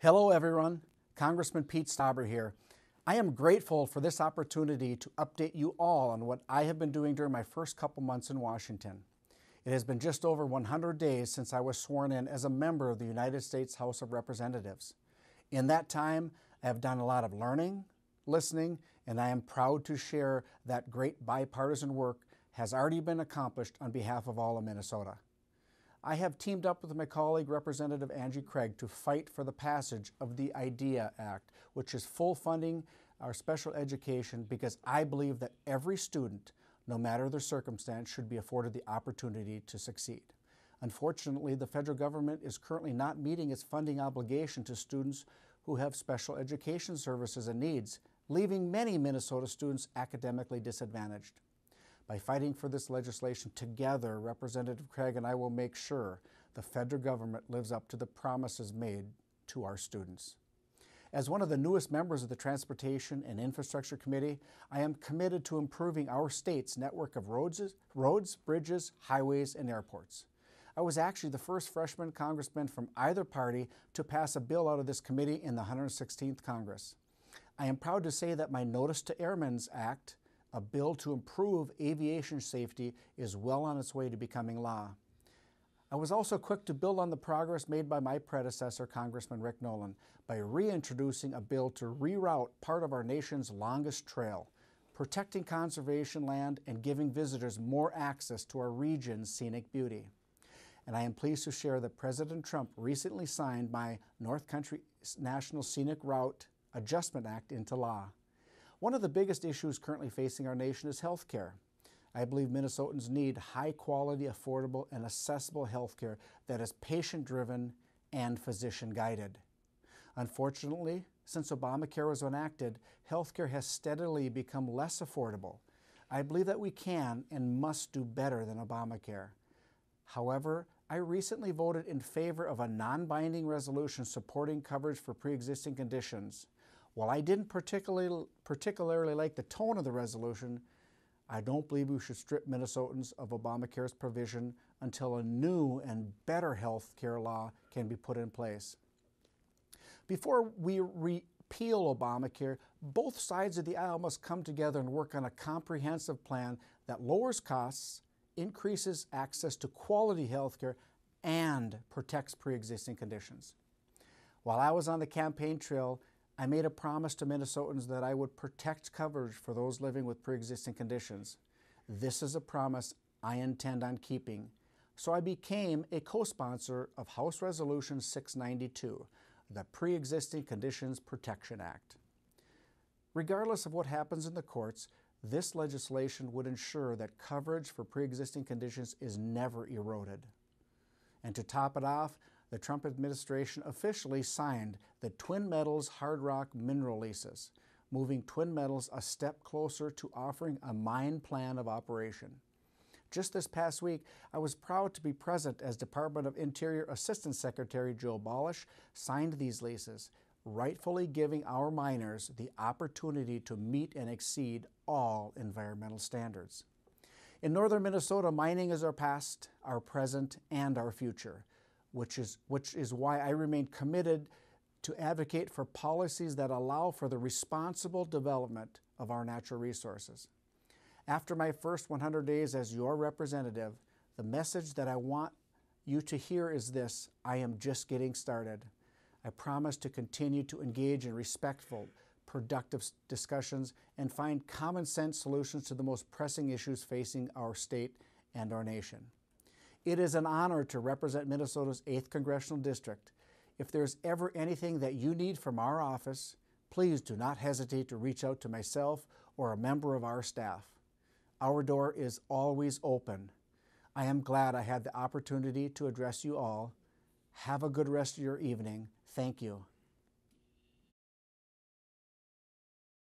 Hello everyone, Congressman Pete Stauber here. I am grateful for this opportunity to update you all on what I have been doing during my first couple months in Washington. It has been just over 100 days since I was sworn in as a member of the United States House of Representatives. In that time, I have done a lot of learning, listening, and I am proud to share that great bipartisan work has already been accomplished on behalf of all of Minnesota. I have teamed up with my colleague Representative Angie Craig to fight for the passage of the IDEA Act, which is full funding our special education because I believe that every student, no matter their circumstance, should be afforded the opportunity to succeed. Unfortunately, the federal government is currently not meeting its funding obligation to students who have special education services and needs, leaving many Minnesota students academically disadvantaged. By fighting for this legislation together, Representative Craig and I will make sure the federal government lives up to the promises made to our students. As one of the newest members of the Transportation and Infrastructure Committee, I am committed to improving our state's network of roads, bridges, highways, and airports. I was actually the first freshman congressman from either party to pass a bill out of this committee in the 116th Congress. I am proud to say that my Notice to Airmen's Act, a bill to improve aviation safety, is well on its way to becoming law. I was also quick to build on the progress made by my predecessor, Congressman Rick Nolan, by reintroducing a bill to reroute part of our nation's longest trail, protecting conservation land and giving visitors more access to our region's scenic beauty. And I am pleased to share that President Trump recently signed my North Country National Scenic Route Adjustment Act into law. One of the biggest issues currently facing our nation is health care. I believe Minnesotans need high-quality, affordable, and accessible health care that is patient-driven and physician-guided. Unfortunately, since Obamacare was enacted, health care has steadily become less affordable. I believe that we can and must do better than Obamacare. However, I recently voted in favor of a non-binding resolution supporting coverage for pre-existing conditions. While I didn't particularly like the tone of the resolution, I don't believe we should strip Minnesotans of Obamacare's provision until a new and better health care law can be put in place. Before we repeal Obamacare, both sides of the aisle must come together and work on a comprehensive plan that lowers costs, increases access to quality health care, and protects pre-existing conditions. While I was on the campaign trail, I made a promise to Minnesotans that I would protect coverage for those living with pre-existing conditions. This is a promise I intend on keeping. So I became a co-sponsor of House Resolution 692, the Pre-Existing Conditions Protection Act. Regardless of what happens in the courts, this legislation would ensure that coverage for pre-existing conditions is never eroded. And to top it off, the Trump administration officially signed the Twin Metals hard rock mineral leases, moving Twin Metals a step closer to offering a mine plan of operation. Just this past week, I was proud to be present as Department of Interior Assistant Secretary Joe Balish signed these leases, rightfully giving our miners the opportunity to meet and exceed all environmental standards. In northern Minnesota, mining is our past, our present, and our future, which is why I remain committed to advocate for policies that allow for the responsible development of our natural resources. After my first 100 days as your representative, the message that I want you to hear is this: I am just getting started. I promise to continue to engage in respectful, productive discussions and find common sense solutions to the most pressing issues facing our state and our nation. It is an honor to represent Minnesota's 8th Congressional District. If there's ever anything that you need from our office, please do not hesitate to reach out to myself or a member of our staff. Our door is always open. I am glad I had the opportunity to address you all. Have a good rest of your evening. Thank you.